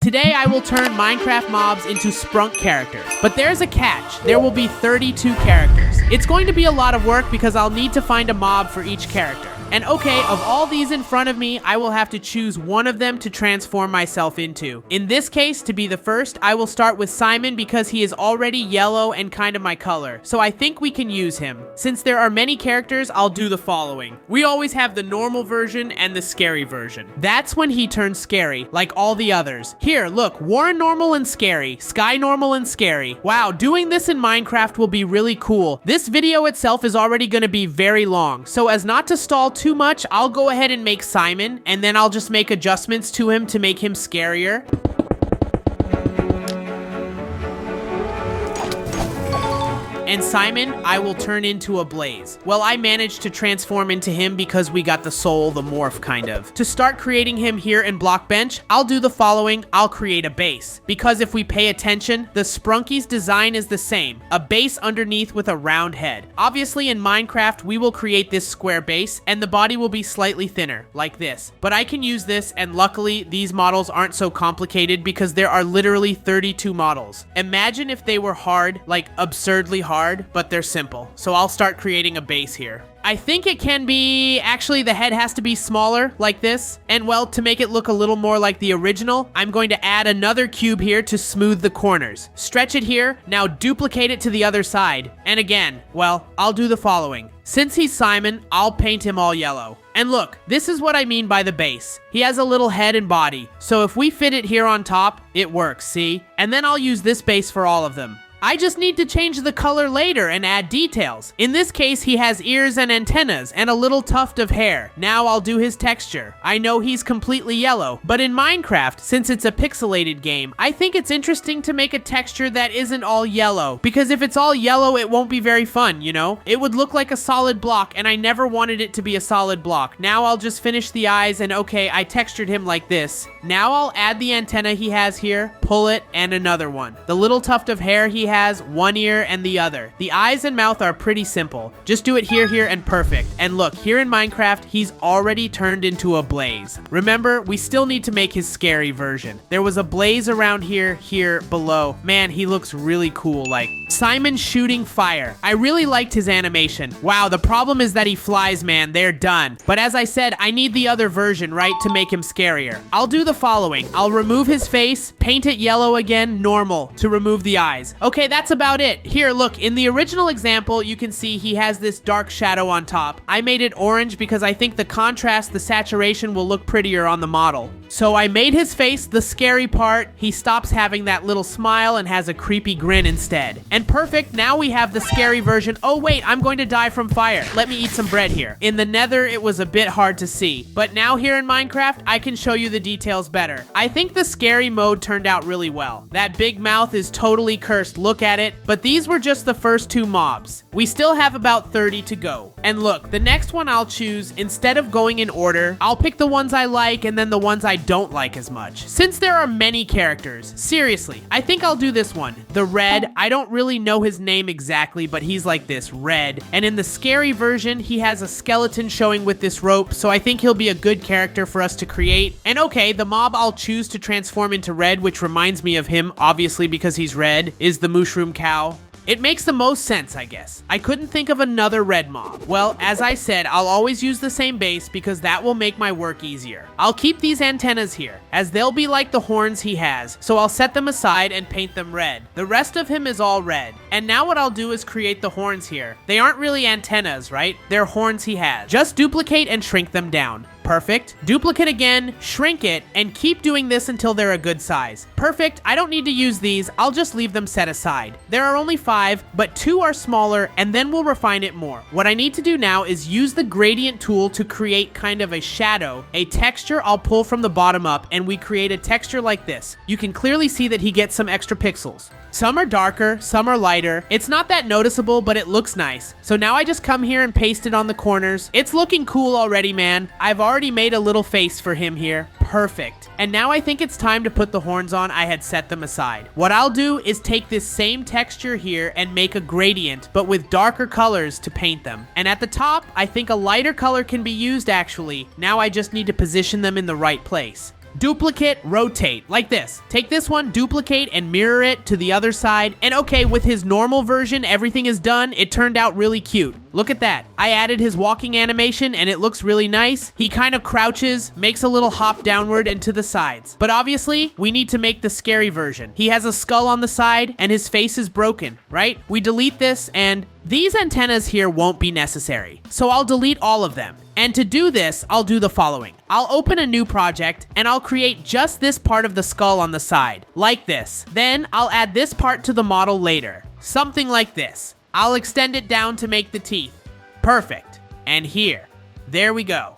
Today I will turn Minecraft mobs into Sprunk characters, but there's a catch. There will be 32 characters. It's going to be a lot of work because I'll need to find a mob for each character. And okay, of all these in front of me, I will have to choose one of them to transform myself into. In this case, to be the first, I will start with Simon because he is already yellow and kind of my color. So I think we can use him. Since there are many characters, I'll do the following. We always have the normal version and the scary version. That's when he turns scary, like all the others. Here, look, Warren normal and scary, Sky normal and scary. Wow, doing this in Minecraft will be really cool. This video itself is already going to be very long, so as not to stall too much, I'll go ahead and make Simon, and then I'll just make adjustments to him to make him scarier. And Simon, I will turn into a blaze. Well, I managed to transform into him because we got the soul, the morph kind of. To start creating him here in Blockbench, I'll do the following. I'll create a base. Because if we pay attention, the SPRUNKIS design is the same. A base underneath with a round head. Obviously in Minecraft, we will create this square base and the body will be slightly thinner, like this. But I can use this, and luckily these models aren't so complicated because there are literally 32 models. Imagine if they were hard, like absurdly hard, but they're simple. So I'll start creating a base here. I think it can be, actually the head has to be smaller, like this. And well, to make it look a little more like the original, I'm going to add another cube here to smooth the corners. Stretch it here, now duplicate it to the other side. And again, well, I'll do the following. Since he's Simon, I'll paint him all yellow. And look, this is what I mean by the base. He has a little head and body. So if we fit it here on top, it works, see? And then I'll use this base for all of them. I just need to change the color later and add details. In this case, he has ears and antennas and a little tuft of hair. Now I'll do his texture. I know he's completely yellow, but in Minecraft, since it's a pixelated game, I think it's interesting to make a texture that isn't all yellow, because if it's all yellow, it won't be very fun, you know? It would look like a solid block, and I never wanted it to be a solid block. Now I'll just finish the eyes, and okay, I textured him like this. Now I'll add the antenna he has here, pull it, and another one. The little tuft of hair he has, one ear and the other. The eyes and mouth are pretty simple. Just do it here, and perfect. And look, here in Minecraft, he's already turned into a blaze. Remember, we still need to make his scary version. There was a blaze around here, below. Man, he looks really cool, like Simon shooting fire. I really liked his animation. Wow, the problem is that he flies, man. They're done. But as I said, I need the other version, right, to make him scarier. I'll do the following. I'll remove his face, paint it yellow again, normal, to remove the eyes. Okay, that's about it. Here, look, in the original example, you can see he has this dark shadow on top. I made it orange because I think the contrast, the saturation will look prettier on the model. So I made his face the scary part. He stops having that little smile and has a creepy grin instead. And perfect, now we have the scary version. Oh wait, I'm going to die from fire. Let me eat some bread here. In the nether, it was a bit hard to see. But now here in Minecraft, I can show you the details better. I think the scary mode turned out really well. That big mouth is totally cursed, look at it. But these were just the first two mobs. We still have about 30 to go. And look, the next one I'll choose, instead of going in order, I'll pick the ones I like and then the ones I don't like as much. Since there are many characters, seriously, I think I'll do this one. The Red, I don't really know his name exactly, but he's like this, Red. And in the scary version, he has a skeleton showing with this rope, so I think he'll be a good character for us to create. And okay, the mob I'll choose to transform into Red, which reminds me of him, obviously because he's red, is the Mushroom Cow. It makes the most sense, I guess. I couldn't think of another red mob. Well, as I said, I'll always use the same base because that will make my work easier. I'll keep these antennas here, as they'll be like the horns he has, so I'll set them aside and paint them red. The rest of him is all red. And now what I'll do is create the horns here. They aren't really antennas, right? They're horns he has. Just duplicate and shrink them down. Perfect. Duplicate again, shrink it, and keep doing this until they're a good size. Perfect. I don't need to use these. I'll just leave them set aside. There are only 5, but 2 are smaller, and then we'll refine it more. What I need to do now is use the gradient tool to create kind of a shadow, a texture I'll pull from the bottom up, and we create a texture like this. You can clearly see that he gets some extra pixels. Some are darker, some are lighter. It's not that noticeable, but it looks nice. So now I just come here and paste it on the corners. It's looking cool already, man. I've already made a little face for him here. Perfect. And now I think it's time to put the horns on. I had set them aside. What I'll do is take this same texture here and make a gradient, but with darker colors to paint them. And at the top, I think a lighter color can be used actually. Now I just need to position them in the right place. duplicate, rotate, like this. Take this one, duplicate, and mirror it to the other side. And okay, with his normal version, everything is done. It turned out really cute. Look at that. I added his walking animation and it looks really nice. He kind of crouches, makes a little hop downward and to the sides. But obviously, we need to make the scary version. He has a skull on the side and his face is broken, right? We delete this and these antennas here won't be necessary. So I'll delete all of them. And to do this, I'll do the following. I'll open a new project and I'll create just this part of the skull on the side, like this. Then I'll add this part to the model later, something like this. I'll extend it down to make the teeth. Perfect. And here. There we go.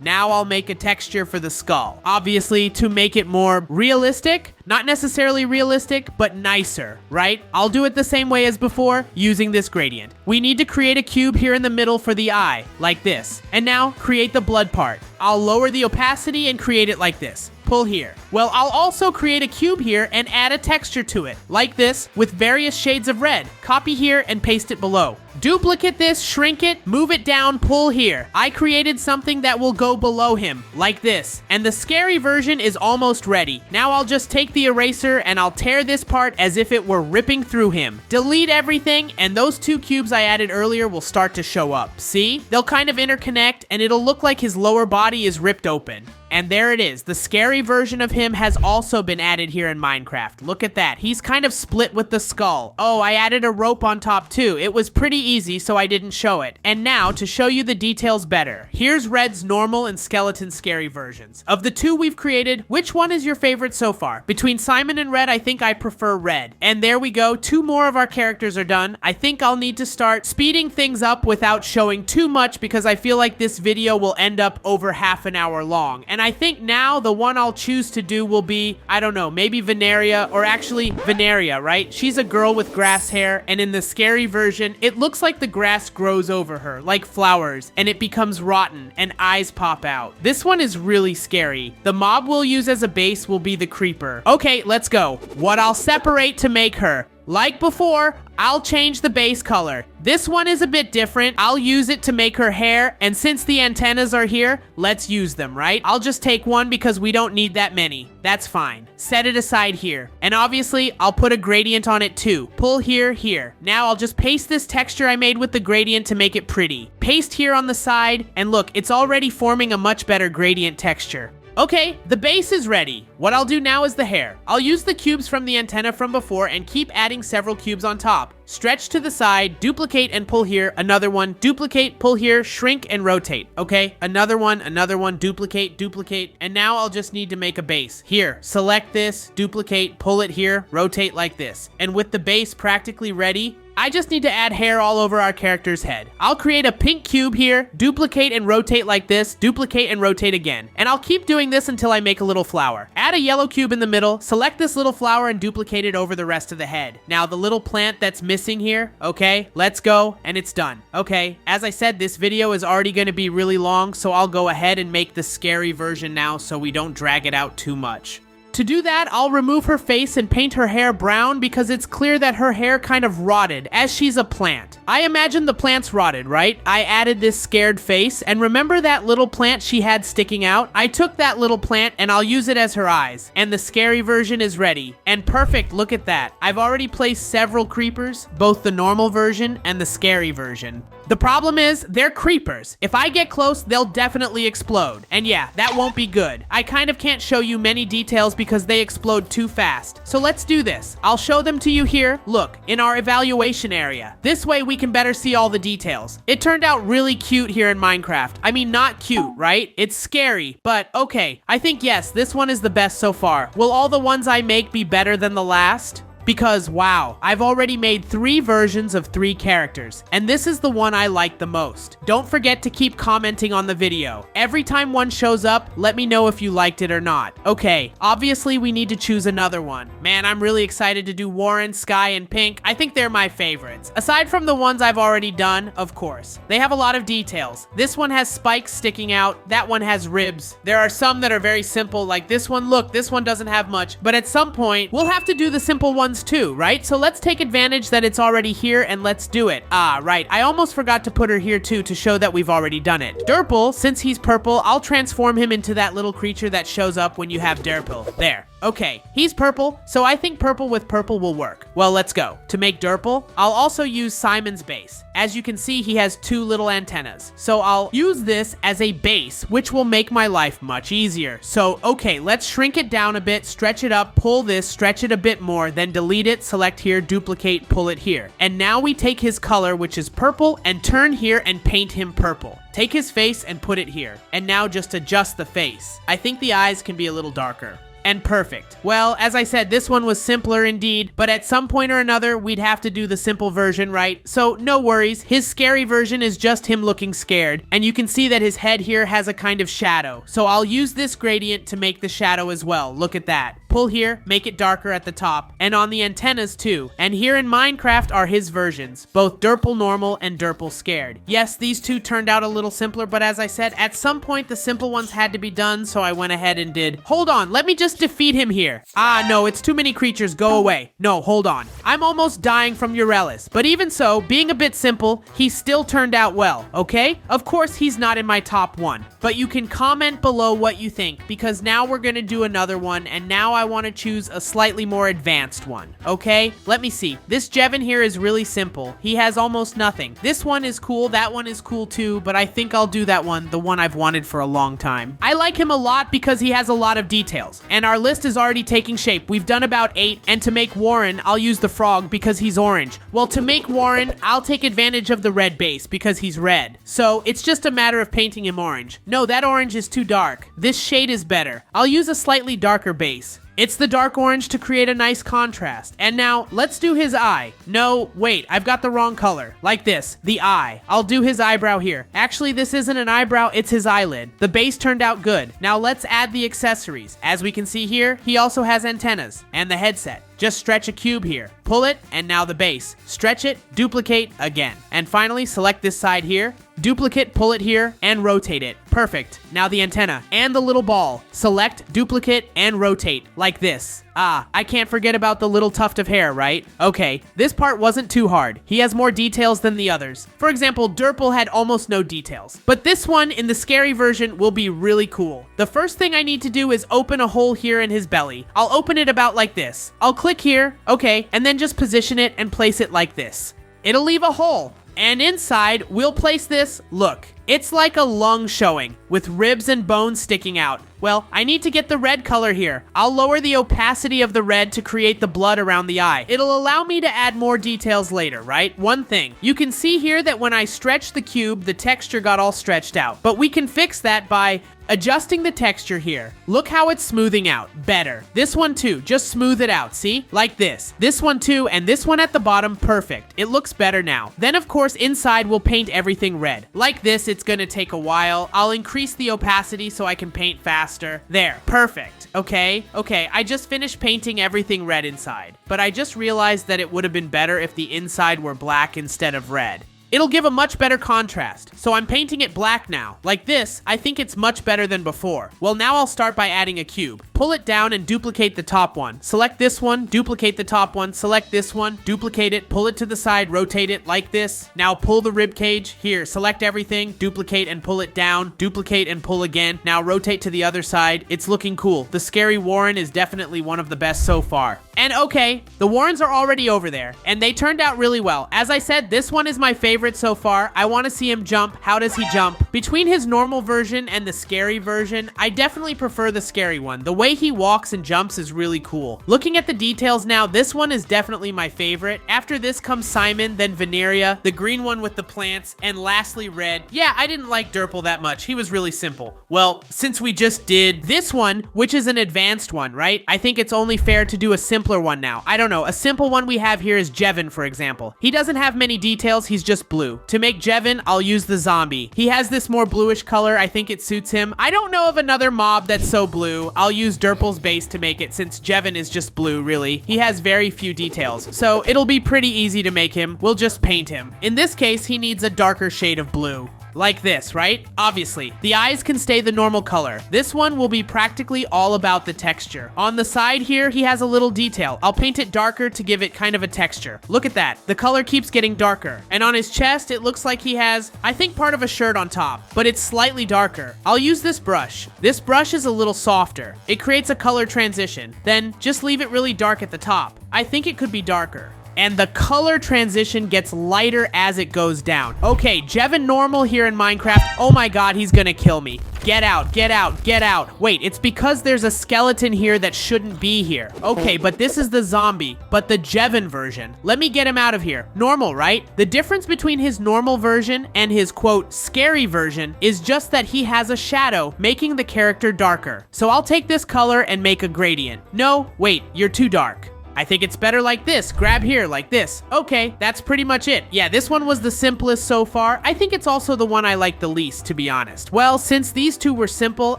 Now I'll make a texture for the skull. Obviously, to make it more realistic, not necessarily realistic, but nicer, right? I'll do it the same way as before, using this gradient. We need to create a cube here in the middle for the eye, like this. And now, create the blood part. I'll lower the opacity and create it like this. Pull here. Well, I'll also create a cube here and add a texture to it, like this, with various shades of red. Copy here and paste it below. Duplicate this, shrink it, move it down, pull here. I created something that will go below him, like this. And the scary version is almost ready. Now I'll just take the eraser and I'll tear this part as if it were ripping through him. Delete everything, and those two cubes I added earlier will start to show up. See? They'll kind of interconnect, and it'll look like his lower body is ripped open. And there it is. The scary version of him has also been added here in Minecraft. Look at that. He's kind of split with the skull. Oh, I added a rope on top too. It was pretty easy, so I didn't show it. And now, to show you the details better, here's Red's normal and skeleton scary versions. Of the two we've created, which one is your favorite so far? Between Simon and Red, I think I prefer Red. And there we go. 2 more of our characters are done. I think I'll need to start speeding things up without showing too much because I feel like this video will end up over half an hour long. And I think now the one I'll choose to do will be, I don't know, maybe Veneria, or actually Veneria, right? She's a girl with grass hair, and in the scary version, it looks like the grass grows over her, like flowers, and it becomes rotten, and eyes pop out. This one is really scary. The mob we'll use as a base will be the creeper. Okay, let's go. What I'll separate to make her. Like before, I'll change the base color. This one is a bit different. I'll use it to make her hair, and since the antennas are here, let's use them, right? I'll just take one because we don't need that many. That's fine. Set it aside here. And obviously, I'll put a gradient on it too. Pull here, here. Now I'll just paste this texture I made with the gradient to make it pretty. Paste here on the side, and look, it's already forming a much better gradient texture. Okay, the base is ready. What I'll do now is the hair. I'll use the cubes from the antenna from before and keep adding several cubes on top. Stretch to the side, duplicate and pull here, another one, duplicate, pull here, shrink and rotate. Okay, another one, duplicate, duplicate, and now I'll just need to make a base. Here, select this, duplicate, pull it here, rotate like this. And with the base practically ready, I just need to add hair all over our character's head. I'll create a pink cube here, duplicate and rotate like this, duplicate and rotate again. And I'll keep doing this until I make a little flower. Add a yellow cube in the middle, select this little flower and duplicate it over the rest of the head. Now the little plant that's missing here, okay, let's go, and it's done. Okay, as I said, this video is already going to be really long, so I'll go ahead and make the scary version now so we don't drag it out too much. To do that, I'll remove her face and paint her hair brown because it's clear that her hair kind of rotted as she's a plant. I imagine the plant's rotted, right? I added this scared face, and remember that little plant she had sticking out? I took that little plant and I'll use it as her eyes. And the scary version is ready. And perfect, look at that. I've already placed several creepers, both the normal version and the scary version. The problem is, they're creepers. If I get close, they'll definitely explode. And yeah, that won't be good. I kind of can't show you many details because they explode too fast. So let's do this. I'll show them to you here. Look, in our evaluation area. This way we can better see all the details. It turned out really cute here in Minecraft. I mean, not cute, right? It's scary, but okay. I think yes, this one is the best so far. Will all the ones I make be better than the last? Because wow, I've already made 3 versions of 3 characters, and this is the one I like the most. Don't forget to keep commenting on the video. Every time one shows up, let me know if you liked it or not. Okay, obviously we need to choose another one. Man, I'm really excited to do Warren, Sky, and Pink. I think they're my favorites. Aside from the ones I've already done, of course. They have a lot of details. This one has spikes sticking out, that one has ribs. There are some that are very simple, like this one. Look, this one doesn't have much, but at some point, we'll have to do the simple ones ones too, right? So let's take advantage that it's already here and let's do it. Ah, right. I almost forgot to put her here too to show that we've already done it. Derpal, since he's purple, I'll transform him into that little creature that shows up when you have Derpal. There. Okay, he's purple, so I think purple with purple will work. Well, let's go. To make Derpal, I'll also use Simon's base. As you can see, he has 2 little antennas. So I'll use this as a base, which will make my life much easier. So, okay, let's shrink it down a bit, stretch it up, pull this, stretch it a bit more, then delete it, select here, duplicate, pull it here. And now we take his color, which is purple, and turn here and paint him purple. Take his face and put it here. And now just adjust the face. I think the eyes can be a little darker. And perfect. Well, as I said, this one was simpler indeed, but at some point or another, we'd have to do the simple version, right? So no worries, his scary version is just him looking scared, and you can see that his head here has a kind of shadow. So I'll use this gradient to make the shadow as well. Look at that. Pull here, make it darker at the top, and on the antennas too. And here in Minecraft are his versions, both Derpal Normal and Derpal Scared. Yes, these two turned out a little simpler, but as I said, at some point the simple ones had to be done, so I went ahead and did. Hold on, let me just defeat him here. Ah, no, it's too many creatures, go away. No, hold on. I'm almost dying from Urelis, but even so, being a bit simple, he still turned out well, okay? Of course, he's not in my top 1, but you can comment below what you think, because now we're gonna do another one, and now I want to choose a slightly more advanced one, okay? Let me see. This Jevin here is really simple. He has almost nothing. This one is cool, that one is cool too, but I think I'll do that one, the one I've wanted for a long time. I like him a lot because he has a lot of details, and our list is already taking shape. We've done about 8, and to make Warren, I'll use the frog because he's orange. Well, to make Warren, I'll take advantage of the red base because he's red. So it's just a matter of painting him orange. No, that orange is too dark. This shade is better. I'll use a slightly darker base. It's the dark orange to create a nice contrast. And now, let's do his eye. No, wait, I've got the wrong color. Like this, the eye. I'll do his eyebrow here. Actually, this isn't an eyebrow, it's his eyelid. The base turned out good. Now let's add the accessories. As we can see here, he also has antennas and the headset. Just stretch a cube here, pull it, and now the base. Stretch it, duplicate again. And finally, select this side here, duplicate, pull it here, and rotate it. Perfect. Now the antenna and the little ball. Select, duplicate, and rotate, like this. Ah, I can't forget about the little tuft of hair, right? Okay, this part wasn't too hard. He has more details than the others. For example, Derpal had almost no details. But this one, in the scary version, will be really cool. The first thing I need to do is open a hole here in his belly. I'll open it about like this. I'll click here, okay, and then just position it and place it like this. It'll leave a hole. And inside, we'll place this, look. It's like a lung showing, with ribs and bones sticking out. Well, I need to get the red color here. I'll lower the opacity of the red to create the blood around the eye. It'll allow me to add more details later, right? One thing, you can see here that when I stretched the cube, the texture got all stretched out. But we can fix that by adjusting the texture here. Look how it's smoothing out. Better. This one too, just smooth it out, see? Like this. This one too, and this one at the bottom, perfect. It looks better now. Then of course, inside we'll paint everything red. Like this, it's gonna take a while. I'll increase the opacity so I can paint faster. There, perfect. Okay, I just finished painting everything red inside, but I just realized that it would have been better if the inside were black instead of red. It'll give a much better contrast, so I'm painting it black now. Like this, I think it's much better than before. Well, now I'll start by adding a cube. Pull it down and duplicate the top one. Select this one, duplicate the top one, select this one, duplicate it, pull it to the side, rotate it like this. Now pull the rib cage. Here, select everything, duplicate and pull it down, duplicate and pull again. Now rotate to the other side. It's looking cool. The scary Warren is definitely one of the best so far. And okay, the Warrens are already over there, and they turned out really well. As I said, this one is my favorite so far. I want to see him jump. How does he jump? Between his normal version and the scary version, I definitely prefer the scary one. The way he walks and jumps is really cool. Looking at the details now, this one is definitely my favorite. After this comes Simon, then Veneria, the green one with the plants, and lastly Red. Yeah, I didn't like Derpal that much. He was really simple. Well, since we just did this one, which is an advanced one, right? I think it's only fair to do a simpler one now. I don't know. A simple one we have here is Jevin, for example. He doesn't have many details. He's just blue. To make Jevin, I'll use the zombie. He has this more bluish color. I think it suits him. I don't know of another mob that's so blue. I'll use Derpal's base to make it since Jevin is just blue, really. He has very few details, so it'll be pretty easy to make him. We'll just paint him. In this case, he needs a darker shade of blue. like this, right? Obviously. The eyes can stay the normal color. This one will be practically all about the texture. On the side here, he has a little detail. I'll paint it darker to give it kind of a texture. Look at that. The color keeps getting darker. And on his chest, it looks like he has, I think, part of a shirt on top, but it's slightly darker. I'll use this brush. This brush is a little softer. It creates a color transition. Then just leave it really dark at the top. I think it could be darker. And the color transition gets lighter as it goes down. Okay, Jevin normal here in Minecraft. Oh my god, he's gonna kill me. Get out, get out, get out. Wait, it's because there's a skeleton here that shouldn't be here. Okay, but this is the zombie, but the Jevin version. Let me get him out of here. Normal, right? The difference between his normal version and his, quote, scary version is just that he has a shadow, making the character darker. So I'll take this color and make a gradient. No, wait, you're too dark. I think it's better like this. Grab here, like this. Okay, that's pretty much it. Yeah, this one was the simplest so far. I think it's also the one I like the least, to be honest. Well, since these two were simple,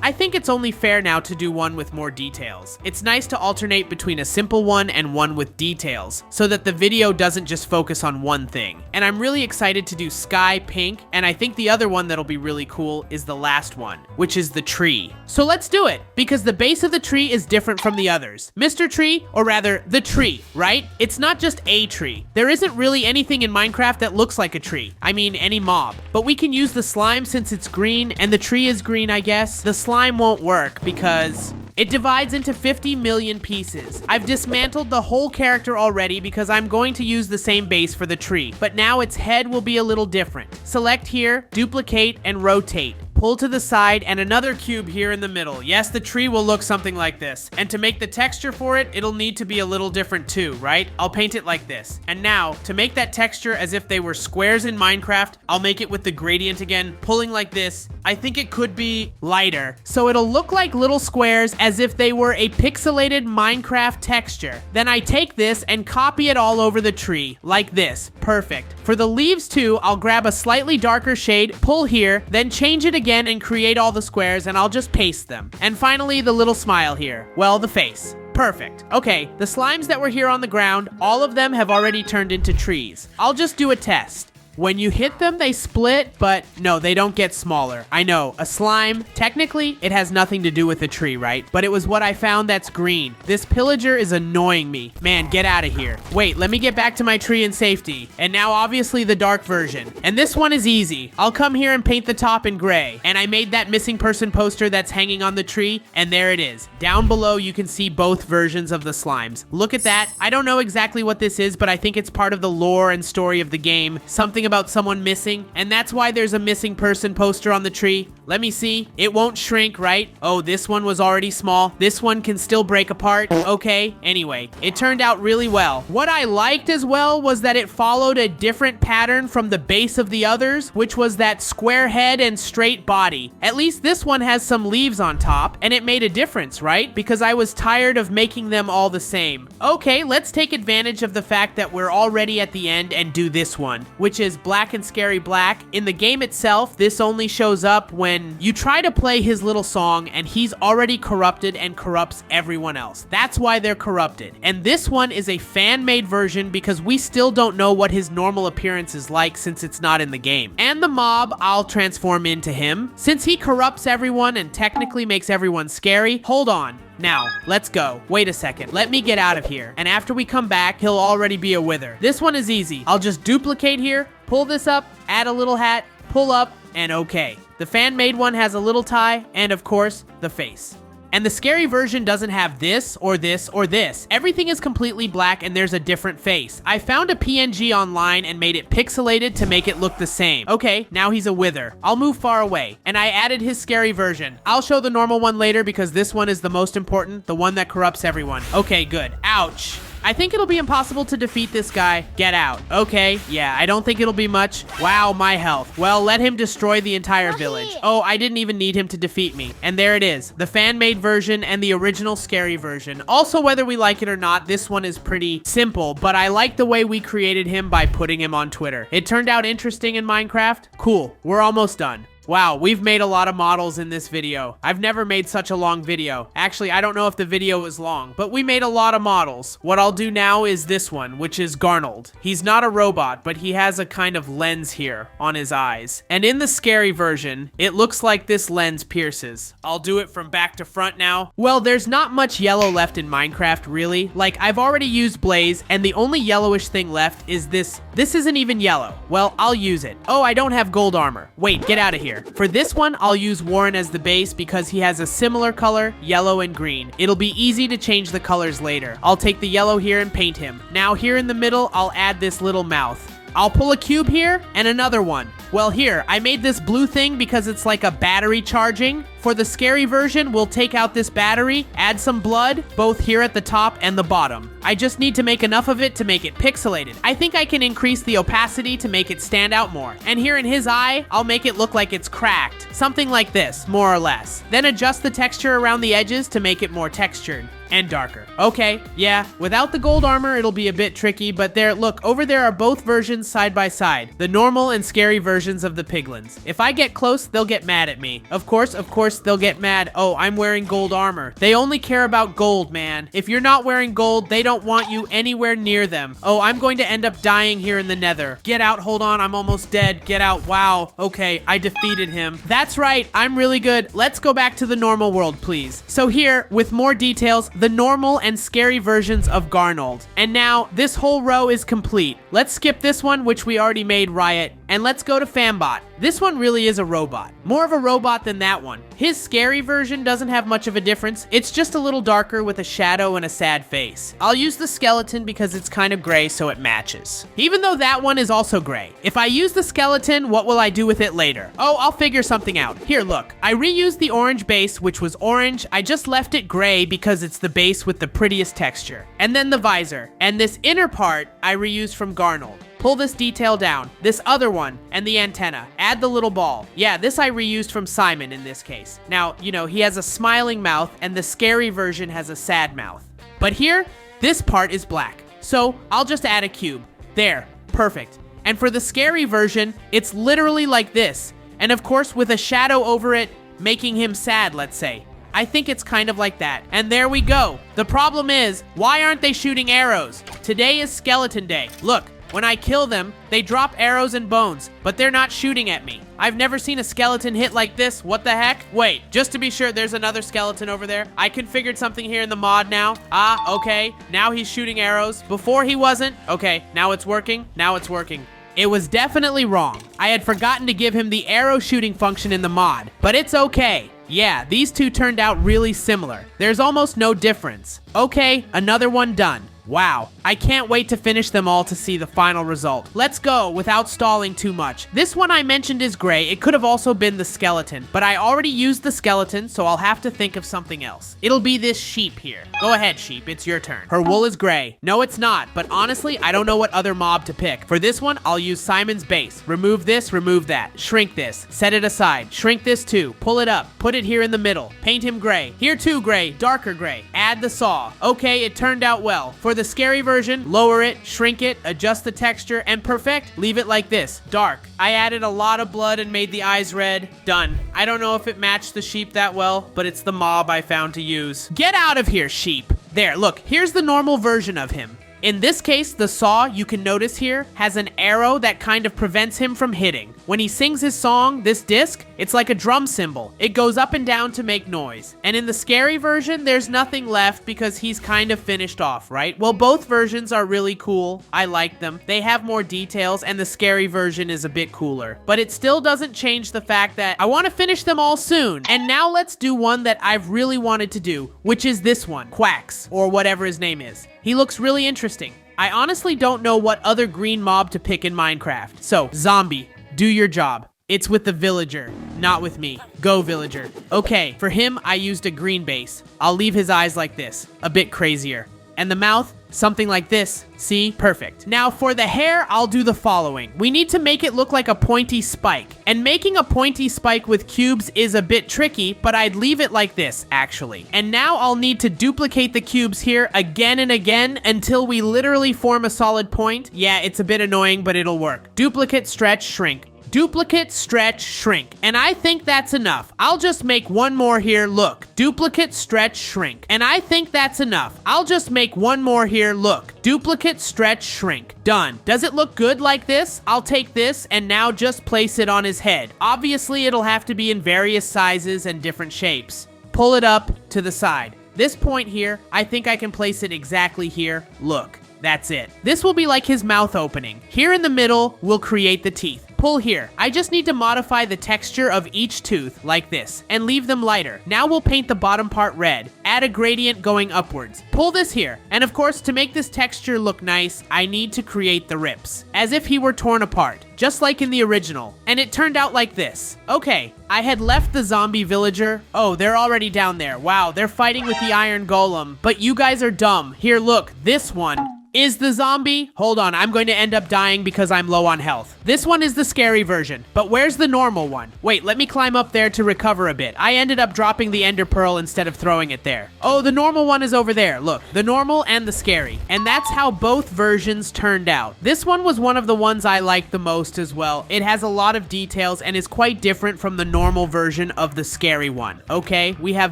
I think it's only fair now to do one with more details. It's nice to alternate between a simple one and one with details, so that the video doesn't just focus on one thing. And I'm really excited to do sky, pink, and I think the other one that'll be really cool is the last one, which is the tree. So let's do it, because the base of the tree is different from the others. Mr. Tree, or rather, the tree, right? It's not just a tree. There isn't really anything in Minecraft that looks like a tree. I mean, any mob. But we can use the slime since it's green, and the tree is green, I guess. The slime won't work because it divides into 50 million pieces. I've dismantled the whole character already because I'm going to use the same base for the tree, but now its head will be a little different. Select here, duplicate, and rotate. Pull to the side, and another cube here in the middle. Yes, the tree will look something like this. And to make the texture for it, it'll need to be a little different too, right? I'll paint it like this. And now, to make that texture as if they were squares in Minecraft, I'll make it with the gradient again, pulling like this. I think it could be lighter. So it'll look like little squares as if they were a pixelated Minecraft texture. Then I take this and copy it all over the tree, like this. Perfect. For the leaves too, I'll grab a slightly darker shade, pull here, then change it again and create all the squares, and I'll just paste them. And finally, the little smile here. Well, the face. Perfect. Okay, the slimes that were here on the ground, all of them have already turned into trees. I'll just do a test. When you hit them, they split, but no, they don't get smaller. I know, a slime, technically, it has nothing to do with a tree, right? But it was what I found that's green. This pillager is annoying me. Man, get out of here. Wait, let me get back to my tree in safety. And now, obviously, the dark version. And this one is easy. I'll come here and paint the top in gray. And I made that missing person poster that's hanging on the tree, and there it is. Down below, you can see both versions of the slimes. Look at that. I don't know exactly what this is, but I think it's part of the lore and story of the game. Something about someone missing, and that's why there's a missing person poster on the tree. Let me see. It won't shrink, right? Oh, this one was already small. This one can still break apart. Okay, anyway, it turned out really well. What I liked as well was that it followed a different pattern from the base of the others, which was that square head and straight body. At least this one has some leaves on top, and it made a difference, right? Because I was tired of making them all the same. Okay, let's take advantage of the fact that we're already at the end and do this one, which is Black and Scary Black. In the game itself, this only shows up when you try to play his little song and he's already corrupted and corrupts everyone else. That's why they're corrupted. And this one is a fan-made version because we still don't know what his normal appearance is like since it's not in the game. And the mob, I'll transform into him. Since he corrupts everyone and technically makes everyone scary, hold on. Now, let's go. Wait a second. Let me get out of here. And after we come back, he'll already be a wither. This one is easy. I'll just duplicate here, pull this up, add a little hat, pull up, and okay. The fan-made one has a little tie, and of course, the face. And the scary version doesn't have this, or this, or this. Everything is completely black and there's a different face. I found a PNG online and made it pixelated to make it look the same. Okay, now he's a wither. I'll move far away. And I added his scary version. I'll show the normal one later because this one is the most important, the one that corrupts everyone. Okay, good. Ouch. I think it'll be impossible to defeat this guy. Get out. Okay, yeah, I don't think it'll be much. Wow, my health. Well, let him destroy the entire village. Oh, I didn't even need him to defeat me. And there it is, the fan-made version and the original scary version. Also, whether we like it or not, this one is pretty simple, but I like the way we created him by putting him on Twitter. It turned out interesting in Minecraft. Cool, we're almost done. Wow, we've made a lot of models in this video. I've never made such a long video. Actually, I don't know if the video was long, but we made a lot of models. What I'll do now is this one, which is Garold. He's not a robot, but he has a kind of lens here on his eyes. And in the scary version, it looks like this lens pierces. I'll do it from back to front now. Well, there's not much yellow left in Minecraft, really. Like, I've already used Blaze, and the only yellowish thing left is this. This isn't even yellow. Well, I'll use it. Oh, I don't have gold armor. Wait, get out of here. For this one, I'll use Warren as the base because he has a similar color, yellow and green. It'll be easy to change the colors later. I'll take the yellow here and paint him. Now here in the middle, I'll add this little mouth. I'll pull a cube here and another one. Well, here, I made this blue thing because it's like a battery charging. For the scary version, we'll take out this battery, add some blood, both here at the top and the bottom. I just need to make enough of it to make it pixelated. I think I can increase the opacity to make it stand out more. And here in his eye, I'll make it look like it's cracked. Something like this, more or less. Then adjust the texture around the edges to make it more textured and darker. Okay, yeah, without the gold armor, it'll be a bit tricky, but there, look, over there are both versions side by side. The normal and scary versions of the piglins. If I get close, they'll get mad at me. Of course, they'll get mad. Oh, I'm wearing gold armor. They only care about gold, man. If you're not wearing gold, they don't want you anywhere near them. Oh, I'm going to end up dying here in the nether. Get out, hold on, I'm almost dead. Get out, wow. Okay, I defeated him. That's right, I'm really good. Let's go back to the normal world, please. So here, with more details, the normal and scary versions of Garold. And now, this whole row is complete. Let's skip this one, which we already made Riot, and let's go to FunBot. This one really is a robot. More of a robot than that one. His scary version doesn't have much of a difference. It's just a little darker with a shadow and a sad face. I'll use the skeleton because it's kind of gray so it matches. Even though that one is also gray. If I use the skeleton, what will I do with it later? Oh, I'll figure something out. Here, look. I reused the orange base, which was orange. I just left it gray because it's the base with the prettiest texture. And then the visor. And this inner part, I reused from Garold. Pull this detail down, this other one, and the antenna. Add the little ball. Yeah, this I reused from Simon in this case. Now, you know, he has a smiling mouth, and the scary version has a sad mouth. But here, this part is black. So, I'll just add a cube. There, perfect. And for the scary version, it's literally like this. And of course, with a shadow over it, making him sad, let's say. I think it's kind of like that. And there we go. The problem is, why aren't they shooting arrows? Today is skeleton day. Look. When I kill them, they drop arrows and bones, but they're not shooting at me. I've never seen a skeleton hit like this. What the heck? Wait, just to be sure, there's another skeleton over there. I configured something here in the mod now. Ah, okay. Now he's shooting arrows. Before he wasn't. Okay, now it's working. Now it's working. It was definitely wrong. I had forgotten to give him the arrow shooting function in the mod, but it's okay. Yeah, these two turned out really similar. There's almost no difference. Okay, another one done. Wow, I can't wait to finish them all to see the final result. Let's go without stalling too much. This one I mentioned is gray. It could have also been the skeleton, but I already used the skeleton, so I'll have to think of something else. It'll be this sheep here. Go ahead, sheep, it's your turn. Her wool is gray. No, it's not, but honestly, I don't know what other mob to pick. For this one, I'll use Simon's base. Remove this, remove that. Shrink this, set it aside. Shrink this too, pull it up, put it here in the middle. Paint him gray. Here too gray, darker gray. Add the saw. Okay, it turned out well. For the scary version, lower it, shrink it, adjust the texture, and perfect, leave it like this, dark. I added a lot of blood and made the eyes red. Done. I don't know if it matched the sheep that well, but it's the mob I found to use. Get out of here, sheep. There, look, here's the normal version of him. In this case, the saw, you can notice here, has an arrow that kind of prevents him from hitting. When he sings his song, this disc, it's like a drum cymbal. It goes up and down to make noise. And in the scary version, there's nothing left because he's kind of finished off, right? Well, both versions are really cool. I like them. They have more details and the scary version is a bit cooler. But it still doesn't change the fact that I want to finish them all soon. And now let's do one that I've really wanted to do, which is this one, Quacks, or whatever his name is. He looks really interesting. I honestly don't know what other green mob to pick in Minecraft. So, zombie, do your job. It's with the villager, not with me. Go, villager. Okay, for him, I used a green base. I'll leave his eyes like this, a bit crazier. And the mouth, something like this. See? Perfect. Now for the hair, I'll do the following. We need to make it look like a pointy spike. And making a pointy spike with cubes is a bit tricky, but I'd leave it like this, actually. And now I'll need to duplicate the cubes here again and again until we literally form a solid point. Yeah, it's a bit annoying, but it'll work. Duplicate, stretch, shrink. Duplicate, stretch, shrink. And I think that's enough. I'll just make one more here. Look. Duplicate, stretch, shrink. And I think that's enough. I'll just make one more here. Look. Duplicate, stretch, shrink. Done. Does it look good like this? I'll take this and now just place it on his head. Obviously, it'll have to be in various sizes and different shapes. Pull it up to the side. This point here, I think I can place it exactly here. Look. That's it. This will be like his mouth opening. Here in the middle, we'll create the teeth. Pull here. I just need to modify the texture of each tooth like this and leave them lighter. Now we'll paint the bottom part red. Add a gradient going upwards. Pull this here. And of course, to make this texture look nice, I need to create the rips as if he were torn apart, just like in the original. And it turned out like this. Okay, I had left the zombie villager. Oh, they're already down there. Wow, they're fighting with the iron golem. But you guys are dumb. Here, look, this one is the zombie. Hold on, I'm going to end up dying because I'm low on health. This one is the scary version, but where's the normal one? Wait, let me climb up there to recover a bit. I ended up dropping the ender pearl instead of throwing it there. Oh, the normal one is over there. Look, the normal and the scary. And that's how both versions turned out. This one was one of the ones I liked the most as well. It has a lot of details and is quite different from the normal version of the scary one. Okay, we have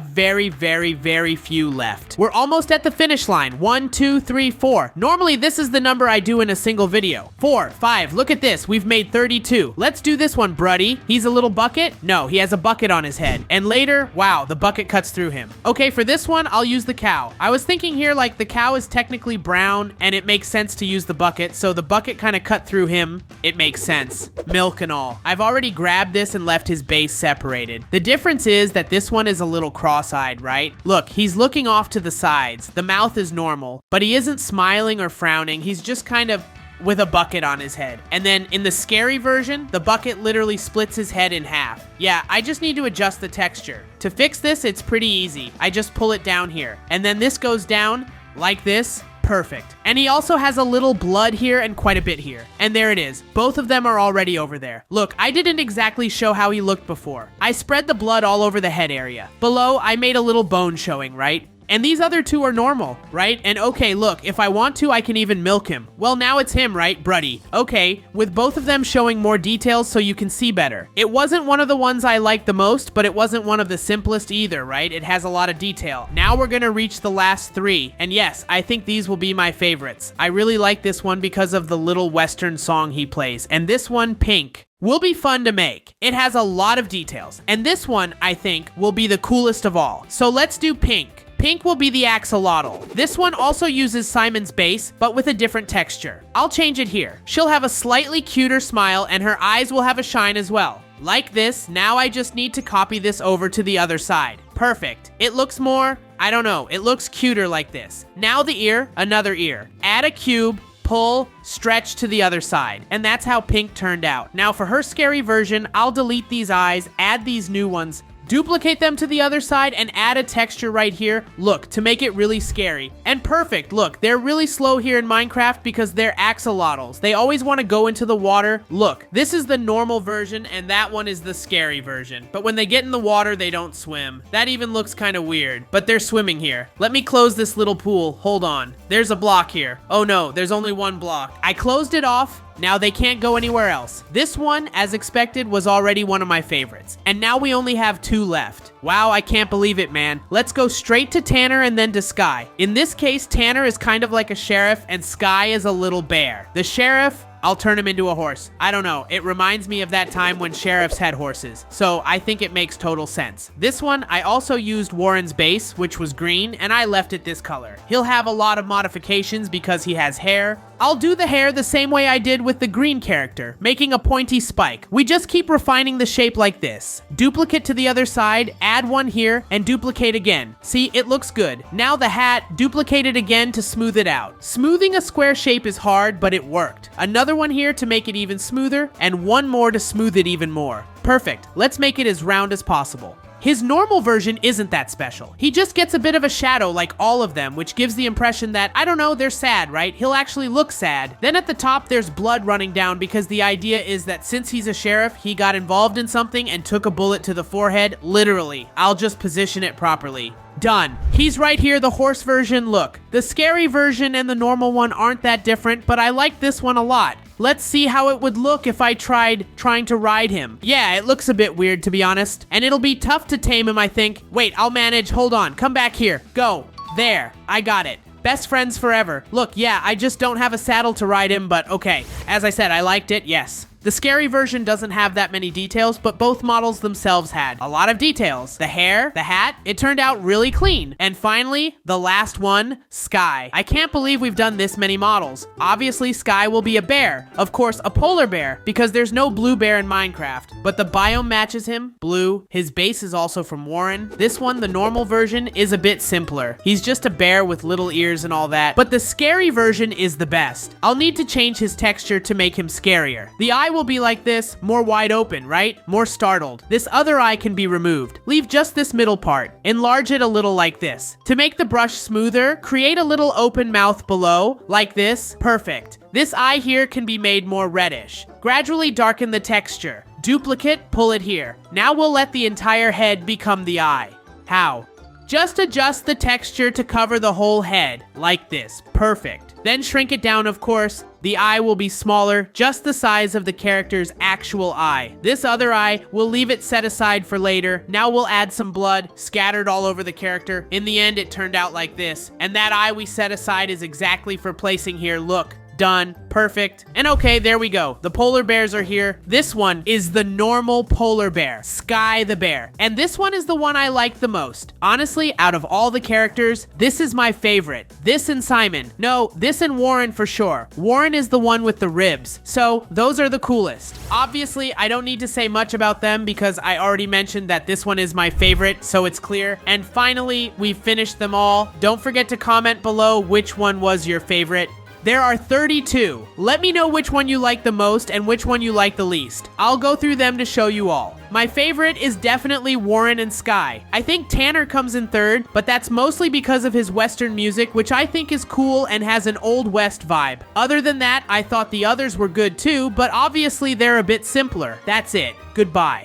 very, very, very few left. We're almost at the finish line. 1, 2, 3, 4. Normally, this is the number I do in a single video. 4, 5, look at this. We've made 32. Let's do this one, Bruddy. He's a little bucket? No, he has a bucket on his head. And later, wow, the bucket cuts through him. Okay, for this one, I'll use the cow. I was thinking here, like, the cow is technically brown, and it makes sense to use the bucket, so the bucket kind of cut through him. It makes sense. Milk and all. I've already grabbed this and left his base separated. The difference is that this one is a little cross-eyed, right? Look, he's looking off to the sides. The mouth is normal, but he isn't smiling or frowning. He's just kind of with a bucket on his head. And then in the scary version, the bucket literally splits his head in half. Yeah, I just need to adjust the texture. To fix this, it's pretty easy. I just pull it down here. And then this goes down like this. Perfect. And he also has a little blood here and quite a bit here. And there it is. Both of them are already over there. Look, I didn't exactly show how he looked before. I spread the blood all over the head area. Below, I made a little bone showing, right? And these other two are normal, right? And okay, look, if I want to, I can even milk him. Well, now it's him, right, Bruddy? Okay, with both of them showing more details so you can see better. It wasn't one of the ones I liked the most, but it wasn't one of the simplest either, right? It has a lot of detail. Now we're gonna reach the last 3. And yes, I think these will be my favorites. I really like this one because of the little Western song he plays. And this one, Pink, will be fun to make. It has a lot of details. And this one, I think, will be the coolest of all. So let's do Pink. Pink will be the axolotl. This one also uses Simon's base, but with a different texture. I'll change it here. She'll have a slightly cuter smile and her eyes will have a shine as well. Like this, now I just need to copy this over to the other side. Perfect. It looks more, I don't know, it looks cuter like this. Now the ear, another ear. Add a cube, pull, stretch to the other side. And that's how Pink turned out. Now for her scary version, I'll delete these eyes, add these new ones, duplicate them to the other side and add a texture right here, look, to make it really scary. And perfect, look, they're really slow here in Minecraft because they're axolotls. They always want to go into the water. Look, this is the normal version and that one is the scary version. But when they get in the water, they don't swim. That even looks kind of weird, but they're swimming here. Let me close this little pool, hold on. There's a block here. Oh no, there's only one block. I closed it off. Now they can't go anywhere else. This one, as expected, was already one of my favorites. And now we only have 2 left. Wow, I can't believe it, man. Let's go straight to Tanner and then to Sky. In this case, Tanner is kind of like a sheriff and Sky is a little bear. The sheriff, I'll turn him into a horse. I don't know. It reminds me of that time when sheriffs had horses. So I think it makes total sense. This one, I also used Warren's base, which was green, and I left it this color. He'll have a lot of modifications because he has hair. I'll do the hair the same way I did with the green character, making a pointy spike. We just keep refining the shape like this. Duplicate to the other side, add one here, and duplicate again. See, it looks good. Now the hat, duplicate it again to smooth it out. Smoothing a square shape is hard, but it worked. Another one here to make it even smoother, and one more to smooth it even more. Perfect. Let's make it as round as possible. His normal version isn't that special. He just gets a bit of a shadow like all of them, which gives the impression that, I don't know, they're sad, right? He'll actually look sad. Then at the top, there's blood running down because the idea is that since he's a sheriff, he got involved in something and took a bullet to the forehead. Literally. I'll just position it properly. Done. He's right here, the horse version. Look, the scary version and the normal one aren't that different, but I like this one a lot. let's see how it would look if I tried trying to ride him. Yeah, it looks a bit weird, to be honest. And it'll be tough to tame him, I think. Wait, I'll manage. Hold on. Come back here. Go. There. I got it. Best friends forever. Look, yeah, I just don't have a saddle to ride him, but okay. As I said, I liked it, yes. The scary version doesn't have that many details, but both models themselves had a lot of details. The hair, the hat, it turned out really clean. And finally, the last one, Sky. I can't believe we've done this many models. Obviously, Sky will be a bear. Of course, a polar bear, because there's no blue bear in Minecraft. But the biome matches him, blue. His base is also from Warren. This one, the normal version, is a bit simpler. He's just a bear with little ears and all that. But the scary version is the best. I'll need to change his texture to make him scarier. The eye will be like this, more wide open, right? More startled. This other eye can be removed. Leave just this middle part. Enlarge it a little like this. To make the brush smoother, create a little open mouth below, like this. Perfect. This eye here can be made more reddish. Gradually darken the texture. Duplicate, pull it here. Now we'll let the entire head become the eye. How? Just adjust the texture to cover the whole head, like this. Perfect. Then shrink it down, of course. The eye will be smaller, just the size of the character's actual eye. This other eye, we'll leave it set aside for later. Now we'll add some blood, scattered all over the character. In the end, it turned out like this. And that eye we set aside is exactly for placing here. Look. Done. Perfect. And okay, there we go. The polar bears are here. This one is the normal polar bear, Sky the bear. And this one is the one I like the most. Honestly, out of all the characters, this is my favorite. This and Simon. No, this and Warren for sure. Warren is the one with the ribs. So those are the coolest. Obviously, I don't need to say much about them because I already mentioned that this one is my favorite, so it's clear. And finally, we've finished them all. Don't forget to comment below which one was your favorite. There are 32. Let me know which one you like the most and which one you like the least. I'll go through them to show you all. My favorite is definitely Warren and Sky. I think Tanner comes in third, but that's mostly because of his Western music, which I think is cool and has an Old West vibe. Other than that, I thought the others were good too, but obviously they're a bit simpler. That's it. Goodbye.